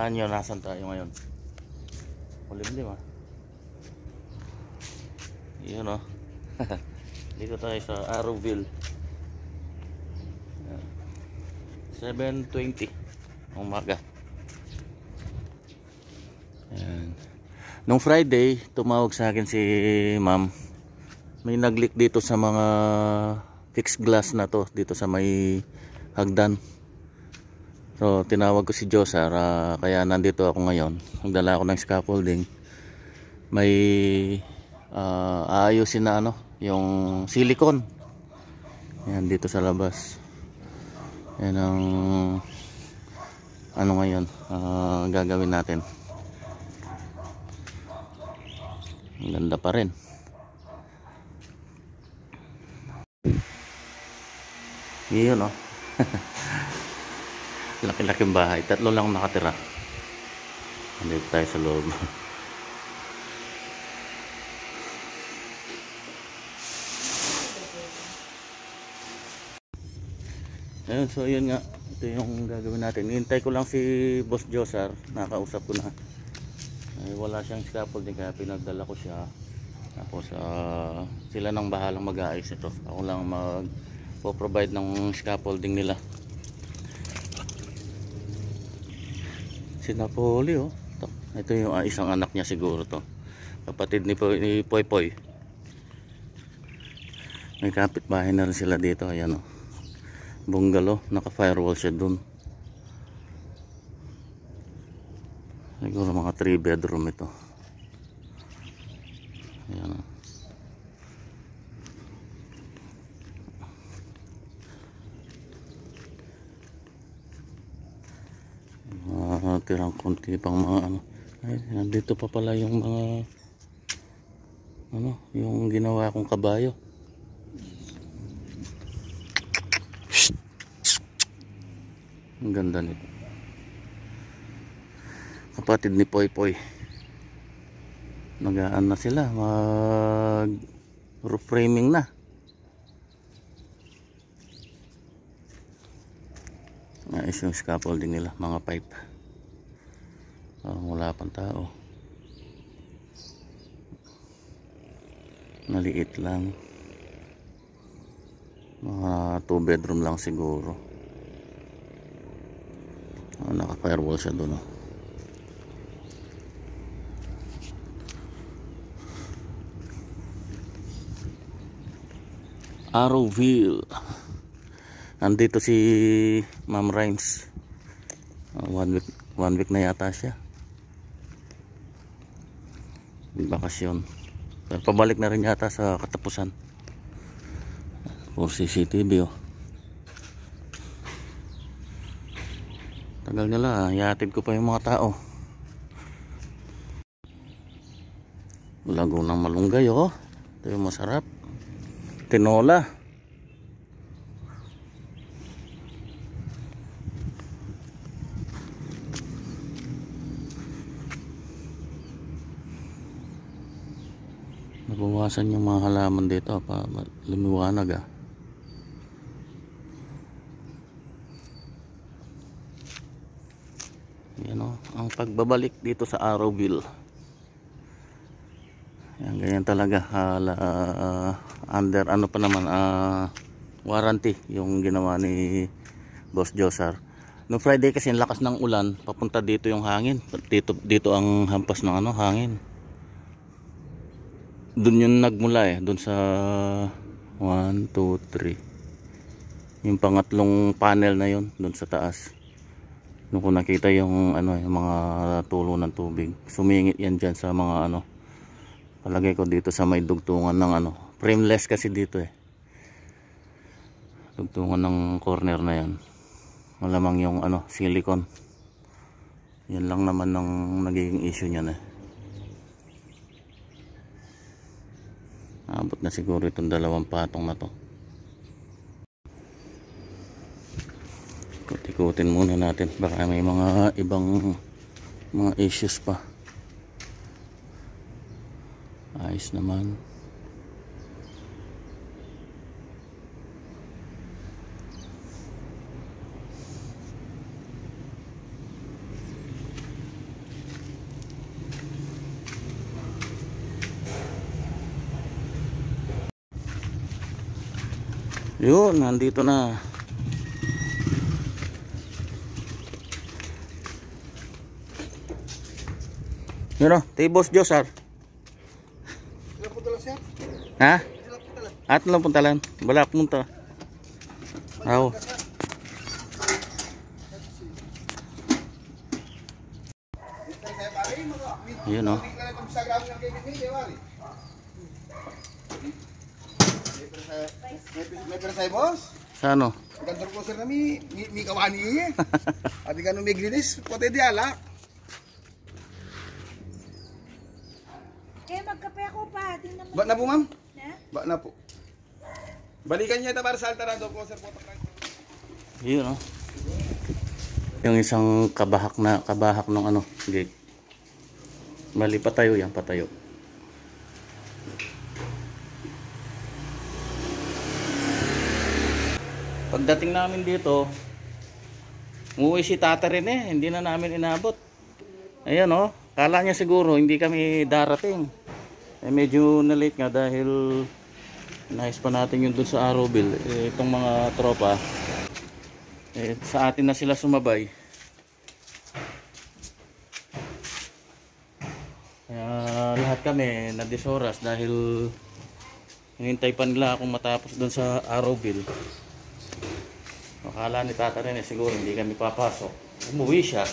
Hulaan nyo nasan tayo ngayon. Malimlim ah. Yun oh. Dito tayo sa Arrowville. 7:20 umaga. Ayan. Nung Friday, tumawag sa akin si ma'am. May nag-leak dito sa mga fixed glass na to dito sa may hagdan. So tinawag ko si Josar, kaya nandito ako ngayon. Nagdala ako ng scaffolding. May aayusin na ano, yung silicone. Yan dito sa labas. Yan ang ano ngayon gagawin natin. Ang ganda pa rin. Yun oh. Laki-laking bahay. 3 lang nakatira. Nandito tayo sa loob. Ayun, so yun nga. Ito yung gagawin natin. Hintay ko lang si Boss Josar. Nakausap ko na. Ay, wala siyang scaffolding kaya pinagdala ko siya. Tapos sila nang bahalang mag-aayos ito. Ako lang mag-provide ng scaffolding nila. Si Napoli oh. Ito yung isang anak niya siguro to. Kapatid ni Poy Poy. May kapitbahay na rin sila dito. Ayan oh. Bungalow, naka-firewall siya dun. Siguro mga 3 bedroom ito. Ayan. Tirang konti pang mga ano. Ay, nandito pa pala yung mga ano, yung ginawa kong kabayo. Ang ganda nito. Kapatid ni Poy Poy. Nagaan na sila. Mag roof framing na. Ayos yung scaffolding nila. Mga pipe. Wala pang tao. Maliit lang. Mga 2 bedroom lang siguro. Naka-firewall siya doon. Arrowville. Nandito si Ma'am Rhymes. 1 week na yata siya. Bakasyon. Pero pabalik na rin yata sa katapusan. For CCTV oh. Tagal nila, ihatid ko pa yung mga tao. Lago ng malunggay oh. Ito yung masarap. Tinola. Nabawasan yung mga halaman dito pa lumiwanag ah. Yan o, ang pagbabalik dito sa Arrowville. Yan, ganyan talaga. Under ano pa naman, warranty yung ginawa ni Boss Josar. No Friday kasi lakas ng ulan, papunta dito yung hangin. Dito ang hampas ng ano, hangin. Doon yung nagmula eh, doon sa 1, 2, 3. Yung pangatlong panel na yun, doon sa taas. Nung ko nakita yung ano, yung mga tulo ng tubig, sumingit yan dyan sa mga ano. Palagay ko dito sa may dugtungan ng ano, frameless kasi dito eh. Dugtungan ng corner na yan. Malamang yung ano, silicone. Yan lang naman ng nagiging issue niyan eh. Abot na siguro itong 2 patong na to. Ikot-ikutin muna natin, baka may mga ibang mga issues pa. Ayos naman. Yun, nandito na. Yun o, Tibos Josar. Sila punta lang siya. Ha? Sila punta lang. At lang puntalan. Wala punta. Ako. Yun o. May pera sa'yo, boss? Sa ano? Gandor ko sir na mi kawani eh. Adi ka nung may grinis, pote di ala. Magkape ako pa. Tingnan mo. Ba na po, ma'am? Na? Ba na po. Balikan niya ito para sa altarado ko, sir. Yun o. Yung isang kabahak ng ano, gate. Mali, patayo yan, patayo. Pagdating namin dito, umuwi si tata rin eh, hindi na namin inabot. Ayan o, kala niya siguro hindi kami darating. Eh medyo na late nga dahil nais pa natin yung dun sa Arrowville. Eh, itong mga tropa, eh, sa atin na sila sumabay. Kaya lahat kami na 10 oras dahil hinintay pa nila akong matapos dun sa Arrowville. Akala ni tata rin eh, siguro hindi kami papasok. Umuwi siya.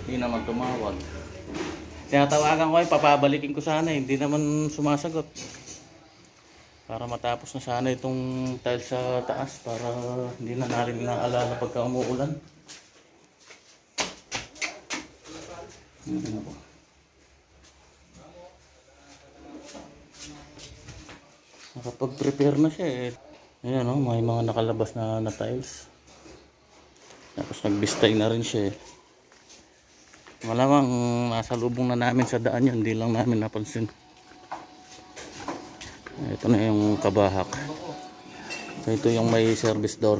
Hindi naman tumawag. Tinatawagan ko ay papabalikin ko sana, hindi naman sumasagot. Para matapos na sana itong tile sa taas para hindi na natin naalala pagka umuulan. Nakapag-prepare na siya eh. Ayan o, may mga nakalabas na tiles. Tapos nagbistay na rin siya eh. Malamang nasa lubong na namin sa daan yan, hindi lang namin napansin. Ito na yung kabahak. Ito yung may service door.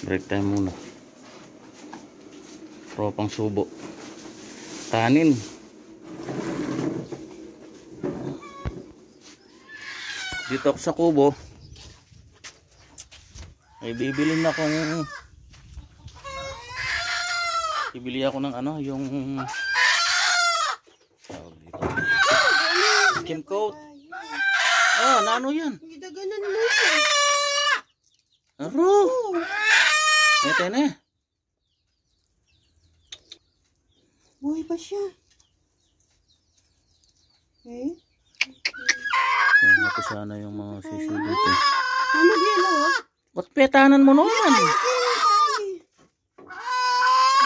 Break time muna. Tropang subo. Kanin. Dito ako sa kubo. Ay bibilin akong bibili ako ng ano, yung skim coat. Oh, naano yan? Gidaganan mo. Aro. Ito na. Buhay pa siya. Okay. Tingnan ko sana yung mga sisi dito. Ano dilo? Ba't petanan mo naman?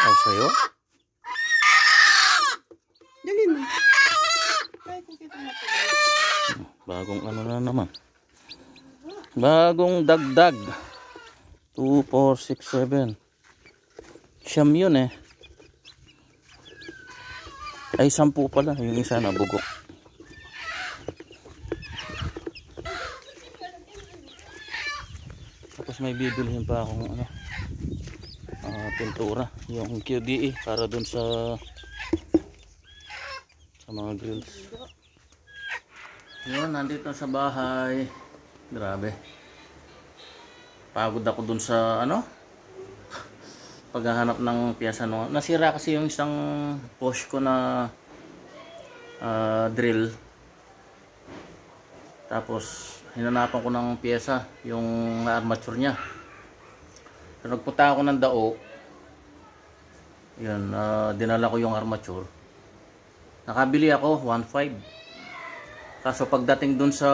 Oh, sa'yo? Dali mo. Kaya kung kita natin. Bagong ano na naman. Bagong dagdag. 2, 4, 6, 7. Siyam yun eh. Ay 10 pala. Yung isa nabugok. Tapos may bibilihin pa akong ano, pintura. Yung QDE para dun sa mga grills. Yun, nandito sa bahay. Grabe. Pagod ako dun sa ano, paghahanap ng piyesa no. Nasira kasi yung isang push ko na drill. Tapos hinanapan ko ng piyesa, yung armature niya. So, nagpunta ako ng Dao. Yun, dinala ko yung armature. Nakabili ako 1.5. Kaso pagdating dun sa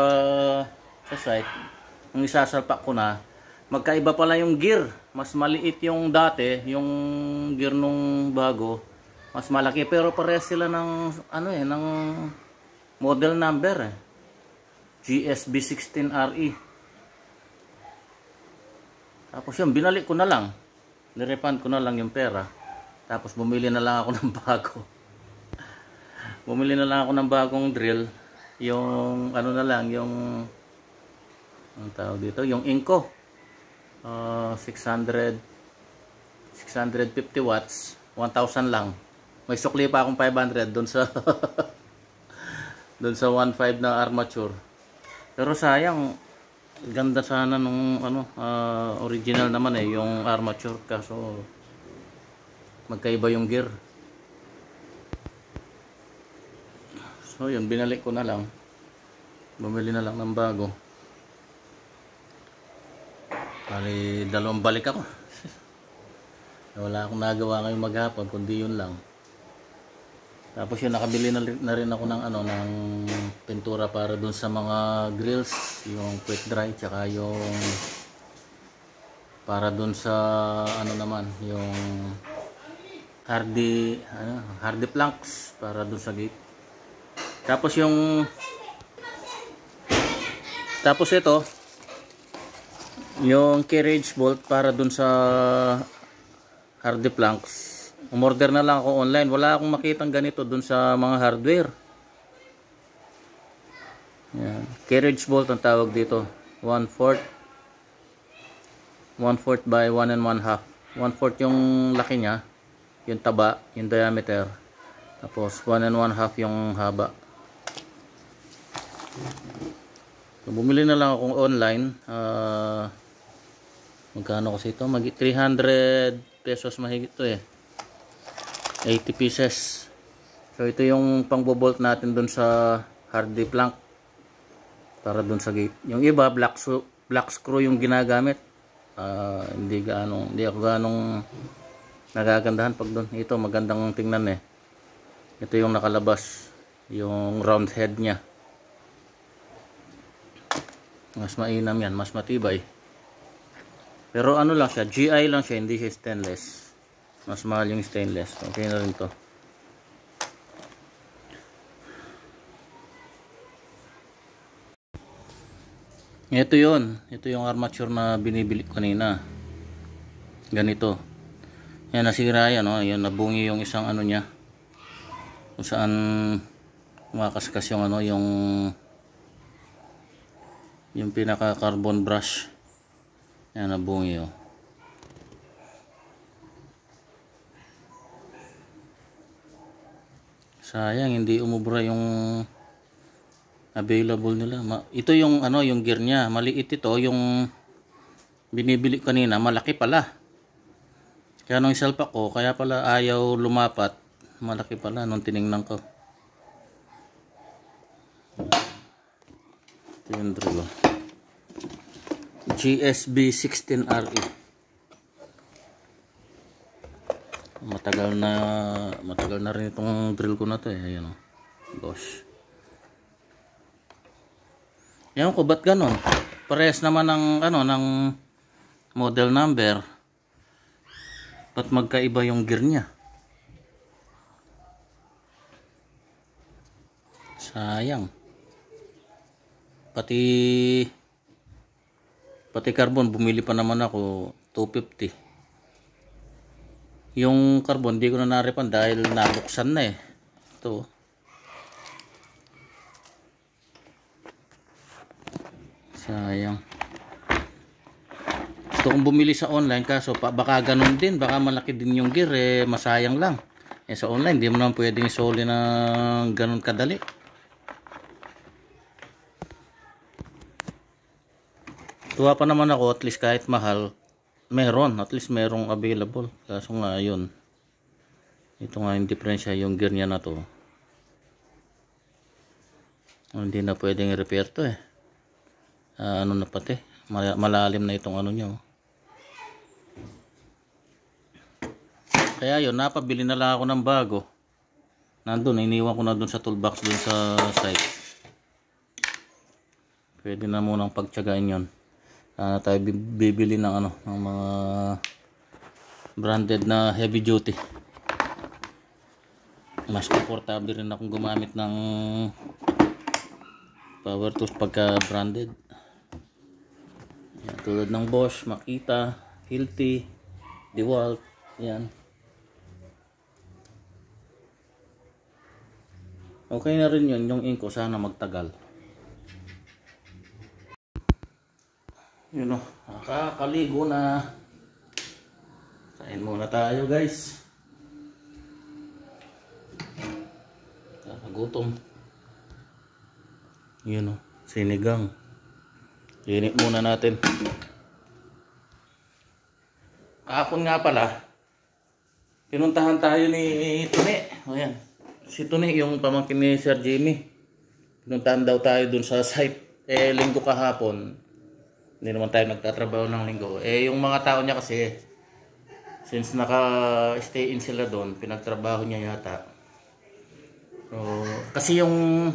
site, nung isasalpak ko na, magkaiba pala yung gear. Mas maliit yung dati, yung gear nung bago, mas malaki, pero parehas sila ng ano eh, ng model number eh. GSB16RE. Tapos yun, binalik ko na lang. Nirefund ko na lang yung pera. Tapos bumili na lang ako ng bago. Bumili na lang ako ng bagong drill. Yung ano na lang, yung ang tawag dito, yung Inco. 650 watts, 1,000 lang. May sukli pa akong 500 doon sa doon sa 1.5 na armature. Pero sayang, ganda sana nung ano, original naman yung armature, kaso magkaiba yung gear. So yun, binalik ko na lang. Bumili na lang ng bago. Bali, dalawang balik ako. Wala akong nagawa ngayong maghapon, kundi yun lang. Tapos yun, nakabili na rin ako ng ano, ng pintura para dun sa mga grills, yung quick dry, tsaka yung para dun sa ano naman, yung hardy planks para dun sa gate. Tapos ito, yung carriage bolt para dun sa hardy planks. Umorder na lang ako online. Wala akong makitang ganito dun sa mga hardware. Yan. Carriage bolt ang tawag dito. 1/4 by 1 1/2. 1/4 yung laki niya, yung taba, yung diameter. Tapos 1 1/2 yung haba. So, bumili na lang ako online. Magkano kasi ito? 300 pesos mahigit to 80 pieces. So ito yung pangbobolt natin dun sa hardy plank para dun sa gate. Yung iba black screw yung ginagamit. Hindi ako ganong nagagandahan pag dun. Ito magandang tingnan Ito yung nakalabas, yung round head nya. Mas mainam yan, mas matibay. Pero ano lang siya, GI lang siya, hindi siya stainless. Mas mahal yung stainless. Okay na rin to. Ito yun. Ito yung armature na binibili ko kanina. Ganito. Yan, nasira yan. Yan, nabungi yung isang ano niya. Kung saan makaskas yung ano, yung pinaka carbon brush. Yan, nabungi Sayang hindi umubra yung available nila. Ito yung ano, yung gear niya. Maliit ito, yung binibili kanina, malaki pala. Kaya nung isalpak ko, kaya pala ayaw lumapat. Malaki pala nung tiningnan ko. Ito yung drill. GSB 16RE. Matagal na rin itong drill ko na to Ayan Bosch. Ewan ko ba't ganon. Parehas naman ng ano, ng model number. Ba't magkaiba yung gear niya? Sayang. Pati carbon bumili pa naman ako 250. Yung carbon di ko na naripan dahil nabuksan na ito. Sayang. Ito kung bumili sa online, kaso baka ganun din, baka malaki din yung gear masayang lang. Sa online di mo naman pwedeng isoli na ganun kadali. Tuwa pa naman ako, at least kahit mahal, at least merong available. Kaso nga yun, ito nga yung diferensya, yung gear niya na to. Hindi na pwedeng i-repair to ano na pati, malalim na itong ano niya. Kaya yun, napabili na lang ako ng bago. Nandun, iniwan ko na dun sa toolbox dun sa site. Pwede na munang pagtiyagain yun. Tayo bibili ng ano, ng mga branded na heavy duty. Mas komportable rin akong gumamit ng power tools pagka branded. Yan, tulad ng Bosch, Makita, Hilti, DeWalt. Yan. Okay na rin yun, yung inko sana magtagal. Yun nakakaligo na. Kain muna tayo guys. gutom. Yun o, sinigang. Init muna natin. Kahapon nga pala, pinuntahan tayo ni Tune. O yan, si Tune yung pamangkin ni Sir Jimmy. Pinuntahan daw tayo dun sa site. Linggo kahapon, hindi naman tayo nagtatrabaho ng linggo. Yung mga tao niya kasi, since naka-stay in sila doon, pinagtrabaho niya yata. So, kasi yung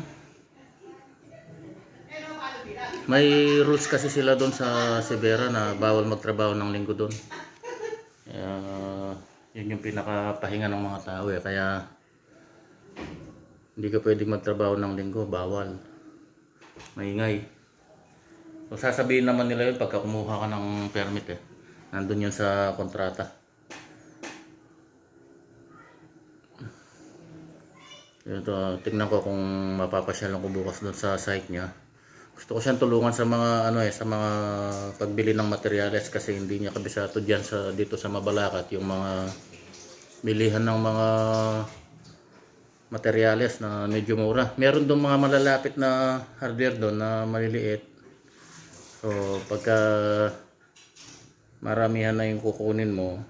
may rules kasi sila doon sa Severa na bawal magtrabaho ng linggo doon. Yun yung pinakapahinga ng mga tao kaya hindi ka pwedeng magtrabaho ng linggo, bawal. Maingay. So sasabihin naman nila yun pagka kumuha ka ng permit nandun yun sa kontrata. Ito, tingnan ko kung mapapasyalan ko bukas doon sa site niya. Gusto ko siyang tulungan sa mga sa mga pagbili ng materyales kasi hindi niya kabisado diyan dito sa Mabalacat yung mga bilihan ng mga materyales na medyo mura. Meron doon mga malalapit na hardware doon na maliliit. So pagka maramihan na yung kukunin mo,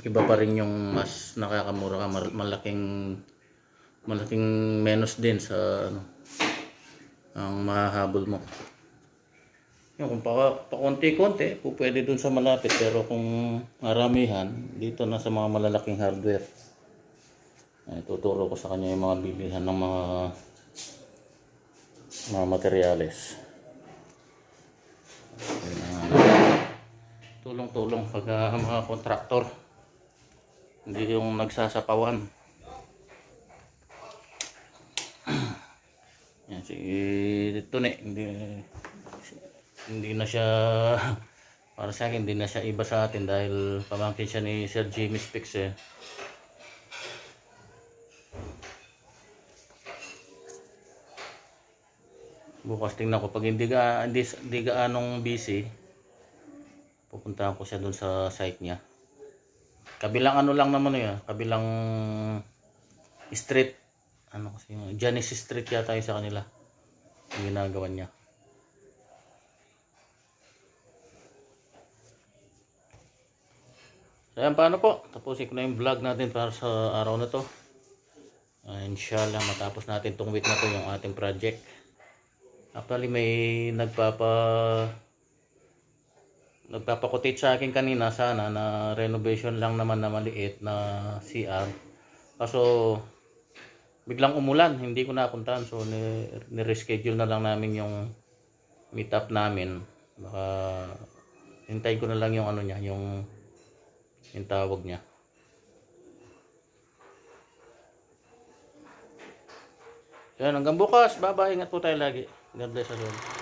iba pa rin yung mas nakakamura ka, malaking menos din sa ang mahahabol mo. Yung kung pakonti-konti, pwede dun sa malapit, pero kung maramihan, dito na sa mga malalaking hardware. Tuturo ko sa kanya yung mga bilihan ng mga materyales. Tulong-tulong pag mga kontraktor, hindi yung nagsasapawan. Yan, si Tune, hindi na siya, para sa akin, hindi na siya iba sa atin dahil pamangkin siya ni Sir Jimmy Speaks Bukas tingnan ko, pag hindi gaanong busy, pupuntahan ko siya doon sa site niya. Kabilang ano lang naman kabilang street. Kasi Genesis Street yata yung sa kanila yung ginagawa niya. So yan, paano po, tapusin ko na yung vlog natin para sa araw na to. Inshallah matapos natin tong week na to yung ating project. Actually may nagpapakotate sa akin kanina sana na renovation lang naman na maliit na CR. Kaso biglang umulan, hindi ko napuntahan, so ni-reschedule na lang namin yung meet up namin. Baka hintayin ko na lang yung niya, yung tawag niya. Yan, hanggang bukas. Bye bye, ingat po tayo lagi. God bless us all.